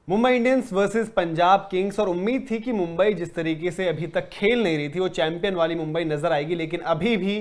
Mumbai Indians versus Punjab Kings, और उम्मीद थी कि मुंबई जिस तरीके से अभी तक खेल नहीं रही थी वो चैंपियन वाली मुंबई नजर आएगी, लेकिन अभी भी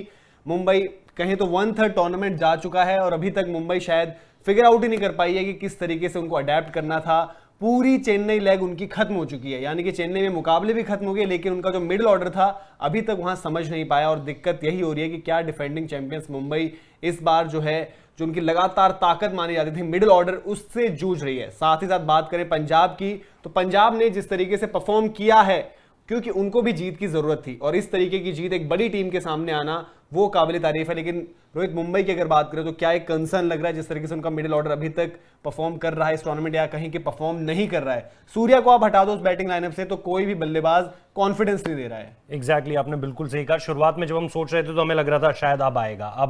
मुंबई कहें तो 1/3 टूर्नामेंट जा चुका है और अभी तक मुंबई शायद फिगर आउट ही नहीं कर पाई है कि किस तरीके से उनको अडेप्ट करना था। पूरी चेन्नई लेग उनकी खत्म हो चुकी है, यानी कि चेन्नई में मुकाबले भी खत्म हो गए, लेकिन उनका जो मिडिल ऑर्डर था अभी तक वहां समझ नहीं पाया। और दिक्कत यही हो रही है कि क्या डिफेंडिंग चैंपियंस मुंबई इस बार जो है, जो उनकी लगातार ताकत मानी जाती थी मिडिल ऑर्डर, उससे जूझ रही है। साथ ही साथ बात करें पंजाब की, तो पंजाब ने जिस तरीके से परफॉर्म किया है, क्योंकि उनको भी जीत की जरूरत थी और इस तरीके की जीत एक बड़ी टीम के सामने आना वो काबिल तारीफ है। लेकिन रोहित, मुंबई की अगर बात करें तो क्या एक कंसर्न लग रहा है जिस तरीके से उनका मिडिल ऑर्डर अभी तक परफॉर्म कर रहा है इस टूर्नामेंट, या कहीं कि परफॉर्म नहीं कर रहा है? सूर्या को आप हटा दो उस बैटिंग लाइनअप से तो कोई भी बल्लेबाज कॉन्फिडेंस नहीं दे रहा है। एग्जैक्टली, आपने बिल्कुल सही कहा। शुरुआत में जब हम सोच रहे थे तो हमें लग रहा था शायद अब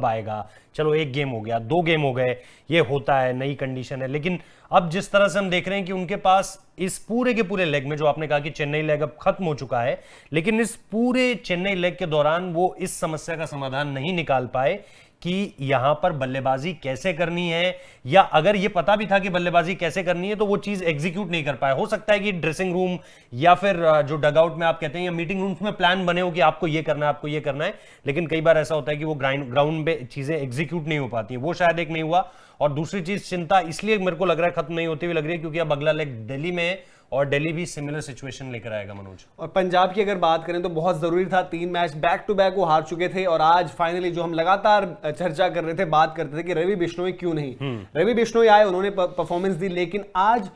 आएगा, चलो एक गेम हो गया, 2 गेम हो गए, ये होता है, नई कंडीशन है। लेकिन अब जिस तरह से हम देख रहे हैं कि उनके पास इस पूरे के पूरे लेग में, जो आपने कहा कि चेन्नई लेग अब खत्म हो चुका है, लेकिन इस पूरे चेन्नई लेग के दौरान वो इस समस्या का समाधान नहीं निकाल पाए कि यहां पर बल्लेबाजी कैसे करनी है, या अगर ये पता भी था कि बल्लेबाजी कैसे करनी है तो वो चीज एग्जीक्यूट नहीं कर पाए। हो सकता है कि ड्रेसिंग रूम या फिर जो डगआउट में आप कहते हैं या मीटिंग रूम्स में प्लान बने हो कि आपको ये करना है, आपको ये करना है, लेकिन कई बार ऐसा होता है कि वो ग्राउंड पे चीजें एग्जीक्यूट नहीं हो पाती है। वो शायद एक नहीं हुआ। और दूसरी चीज, चिंता इसलिए मेरे को लग रहा है खत्म नहीं होती हुई लग रही है क्योंकि अब अगला लेग दिल्ली में है और दिल्ली भी सिमिलर सिचुएशन लेकर आएगा मनोज। और पंजाब की अगर बात करें तो बहुत जरूरी था, 3 मैच बैक टू बैक वो हार चुके थे और आज फाइनली जो हम लगातार चर्चा कर रहे थे, बात करते थे कि रवि बिश्नोई क्यों नहीं। रवि बिश्नोई आए, उन्होंने परफॉर्मेंस दी, लेकिन आज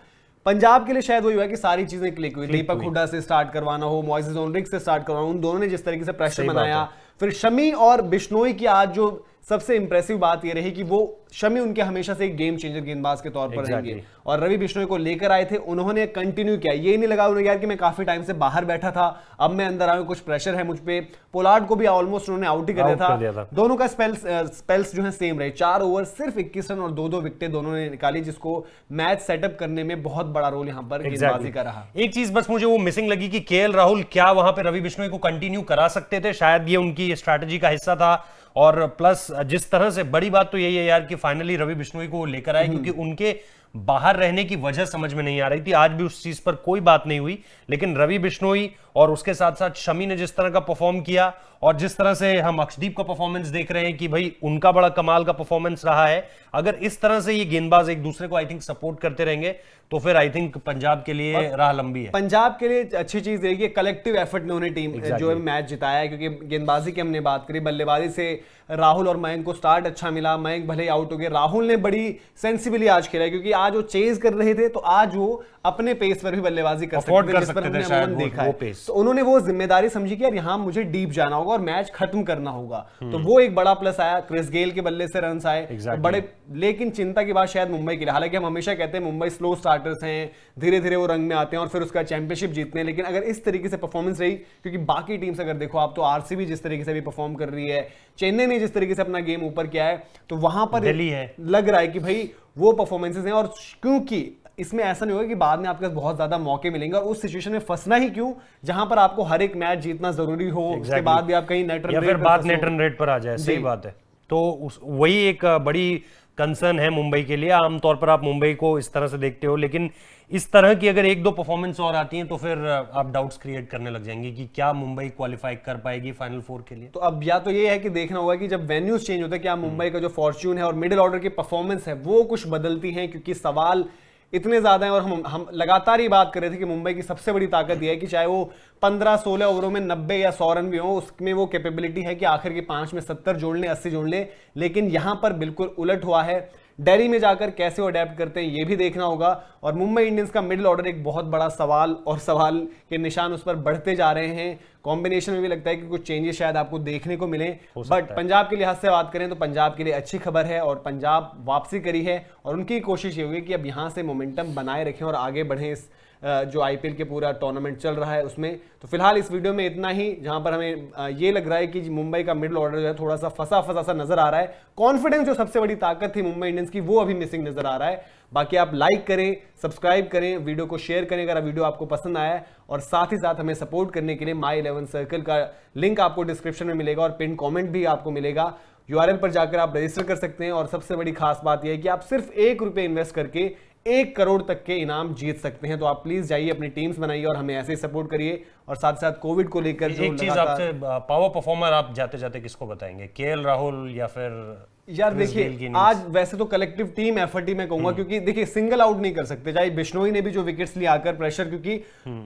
पंजाब के लिए शायद वही हुआ कि सारी चीजें क्लिक हुई। दीपक हुड्डा से स्टार्ट करवाना हो, मोइसेस ओनरिक से स्टार्ट करवाना, उन दोनों ने जिस तरीके से प्रेशर बनाया, फिर शमी और बिश्नोई की आज जो सबसे इंप्रेसिव बात यह रही कि वो शमी उनके हमेशा से एक गेम चेंजर गेंदबाज के तौर पर रहेंगे और रवि बिश्नोई को लेकर आए थे, उन्होंने कंटिन्यू किया। ये नहीं लगा उन्हें यार कि मैं काफी टाइम से बाहर बैठा था, अब मैं अंदर आया, कुछ प्रेशर है मुझ पे। पोलार्ड को भी ऑलमोस्ट उन्होंने आउट ही कर दिया था। दोनों का स्पेल्स जो है सेम रहे, 4 ओवर सिर्फ 21 रन और 2-2 विकेटें दोनों ने निकाली, जिसको मैच सेटअप करने में बहुत बड़ा रोल यहां पर गेंदबाजी का रहा। एक चीज बस मुझे वो मिसिंग लगी कि केएल राहुल क्या वहां पे रवि बिश्नोई को कंटिन्यू करा सकते थे, शायद ये उनकी स्ट्रैटेजी का हिस्सा था। और प्लस जिस तरह से बड़ी बात तो यही है यार कि फाइनली रवि बिश्नोई को लेकर आए, क्योंकि उनके बाहर रहने की वजह समझ में नहीं आ रही थी। आज भी उस चीज पर कोई बात नहीं हुई, लेकिन रवि बिश्नोई और उसके साथ साथ शमी ने जिस तरह का परफॉर्म किया और जिस तरह से हम अक्षदीप का परफॉर्मेंस देख रहे हैं कि भाई उनका बड़ा कमाल का परफॉर्मेंस रहा है। अगर इस तरह से ये गेंदबाज एक दूसरे को आई थिंक सपोर्ट करते रहेंगे तो फिर आई थिंक पंजाब के लिए राह लंबी है। पंजाब के लिए अच्छी चीज रहेगी कलेक्टिव एफर्ट में उन्हें टीम जो है मैच जिताया है, क्योंकि गेंदबाजी की हमने बात करी, बल्लेबाजी से राहुल और मयंक को स्टार्ट अच्छा मिला। मयंक भले ही आउट हो गए, राहुल ने बड़ी सेंसिबली आज खेला, क्योंकि आज वो चेज कर रहे थे तो आज वो अपने पेस पर भी बल्लेबाजी कर सकते थे, देखा है। तो उन्होंने वो जिम्मेदारी समझी कि यार यहाँ मुझे डीप जाना होगा और मैच खत्म करना होगा, तो वो एक बड़ा प्लस आया। क्रिस गेल के बल्ले से रन आए बड़े, लेकिन चिंता की बात शायद मुंबई के लिए, हालांकि हम हमेशा कहते हैं मुंबई स्लो स्टार्टर्स हैं, धीरे धीरे वो रंग में आते हैं और फिर उसका चैंपियनशिप जीतते हैं, लेकिन अगर इस तरीके से परफॉर्मेंस रही, क्योंकि बाकी टीम्स अगर देखो आप तो आरसीबी जिस तरीके से भी परफॉर्म कर रही है, चेन्नई ने जिस तरीके से अपना गेम ऊपर किया है, तो वहां पर लग रहा है कि भाई वो परफॉर्मेंसेस हैं। और क्योंकि इसमें ऐसा नहीं होगा कि बाद में आपके पास बहुत ज्यादा मौके मिलेंगे और उस सिचुएशन में फंसना ही क्यों जहां पर आपको हर एक मैच जीतना जरूरी हो, उसके बाद भी आप कहीं नेट रन रेट पर आ जाए। सही बात है। तो वही एक बड़ी कंसर्न है मुंबई के लिए। आमतौर पर आप मुंबई को इस तरह से देखते हो, लेकिन इस तरह की अगर 1-2 परफॉर्मेंस और आती हैं तो फिर आप डाउट्स क्रिएट करने लग जाएंगे कि क्या मुंबई क्वालिफाई कर पाएगी फाइनल 4 के लिए। तो अब या तो ये है कि देखना होगा कि जब वेन्यूज चेंज होते हैं क्या मुंबई का जो फॉर्च्यून है और मिडिल ऑर्डर की परफॉर्मेंस है वो कुछ बदलती हैं, क्योंकि सवाल इतने ज्यादा हैं। और हम लगातार ही बात कर रहे थे कि मुंबई की सबसे बड़ी ताकत यह है कि चाहे वो 15-16 ओवरों में 90 या 100 रन भी हो, उसमें वो कैपेबिलिटी है कि आखिर के 5 में 70 जोड़ ले, 80 जोड़ ले। लेकिन यहां पर बिल्कुल उलट हुआ है। दिल्ली में जाकर कैसे वो अडेप्ट करते हैं ये भी देखना होगा। और मुंबई इंडियंस का मिडिल ऑर्डर एक बहुत बड़ा सवाल, और सवाल के निशान उस पर बढ़ते जा रहे हैं। कॉम्बिनेशन में भी लगता है कि कुछ चेंजेस शायद आपको देखने को मिले, बट पंजाब के लिहाज से बात करें तो पंजाब के लिए अच्छी खबर है और पंजाब वापसी करी है और उनकी कोशिश ये होगी कि अब यहां से मोमेंटम बनाए रखें और आगे बढ़ें इस जो आईपीएल के पूरा टूर्नामेंट चल रहा है उसमें। तो फिलहाल इस वीडियो में इतना ही, जहां पर हमें ये लग रहा है कि मुंबई का मिडिल ऑर्डर जो है थोड़ा सा फंसा सा नजर आ रहा है। कॉन्फिडेंस जो सबसे बड़ी ताकत थी मुंबई इंडियंस की वो अभी मिसिंग नजर आ रहा है। बाकी आप लाइक करें, सब्सक्राइब करें, वीडियो को शेयर करें अगर वीडियो आपको पसंद आया है, और साथ ही साथ हमें सपोर्ट करने के लिए माई 11 सर्कल का लिंक आपको डिस्क्रिप्शन में मिलेगा और पिन कमेंट भी आपको मिलेगा। यूआरएल पर जाकर आप रजिस्टर कर सकते हैं। और सबसे बड़ी खास बात यह है कि आप सिर्फ ₹1 इन्वेस्ट करके 1 करोड़ तक के इनाम जीत सकते हैं। तो आप प्लीज जाइए, अपनी टीम्स बनाइए और हमें ऐसे ही सपोर्ट करिए। और साथ साथ कोविड को लेकर जो एक चीज आपसे, पावर परफॉर्मर आप जाते जाते किसको बताएंगे, केएल राहुल या फिर यार देखिए, आज वैसे तो कलेक्टिव टीम एफर्ट ही मैं कहूंगा, क्योंकि देखिए सिंगल आउट नहीं कर सकते, चाहे बिश्नोई ने भी जो विकेट्स लिए आकर प्रेशर, क्योंकि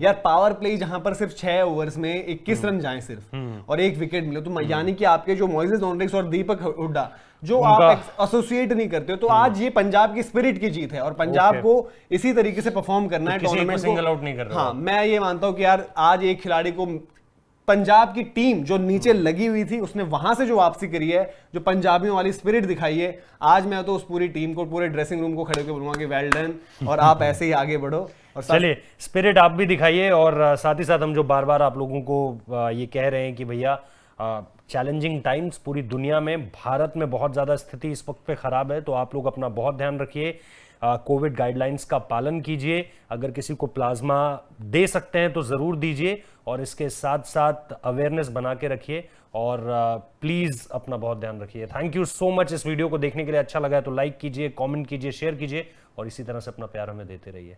यार पावर प्ले जहां पर सिर्फ 6 ओवर्स में 21 रन जाए सिर्फ और 1 विकेट मिले, तो यानी कि आपके जो मोइसेस ऑनरिक्स और दीपक हुड्डा जो आप एसोसिएट नहीं करते हो, तो आज ये पंजाब की स्पिरिट की जीत है और पंजाब को इसी तरीके से परफॉर्म करना है टूर्नामेंट को। सिंगल आउट नहीं कर रहा। हाँ, मैं ये मानता हूं कि यार आज एक खिलाड़ी को, पंजाब की टीम जो नीचे लगी हुई थी उसने वहां से जो वापसी करी है, जो पंजाबियों वाली स्पिरिट दिखाई है, आज मैं तो उस पूरी टीम को, पूरे ड्रेसिंग रूम को खड़े होकर बोलूंगा कि वेल डन और आप ऐसे ही आगे बढ़ो। और चलिए, स्पिरिट आप भी दिखाइए और साथ ही साथ हम जो बार बार आप लोगों को ये कह रहे हैं कि भैया चैलेंजिंग टाइम्स पूरी दुनिया में, भारत में बहुत ज़्यादा स्थिति इस वक्त पे ख़राब है, तो आप लोग अपना बहुत ध्यान रखिए, कोविड गाइडलाइंस का पालन कीजिए, अगर किसी को प्लाज्मा दे सकते हैं तो ज़रूर दीजिए और इसके साथ साथ अवेयरनेस बना के रखिए और प्लीज़ अपना बहुत ध्यान रखिए। थैंक यू सो मच इस वीडियो को देखने के लिए। अच्छा लगा है तो लाइक कीजिए, कमेंट कीजिए, शेयर कीजिए और इसी तरह से अपना प्यार हमें देते रहिए।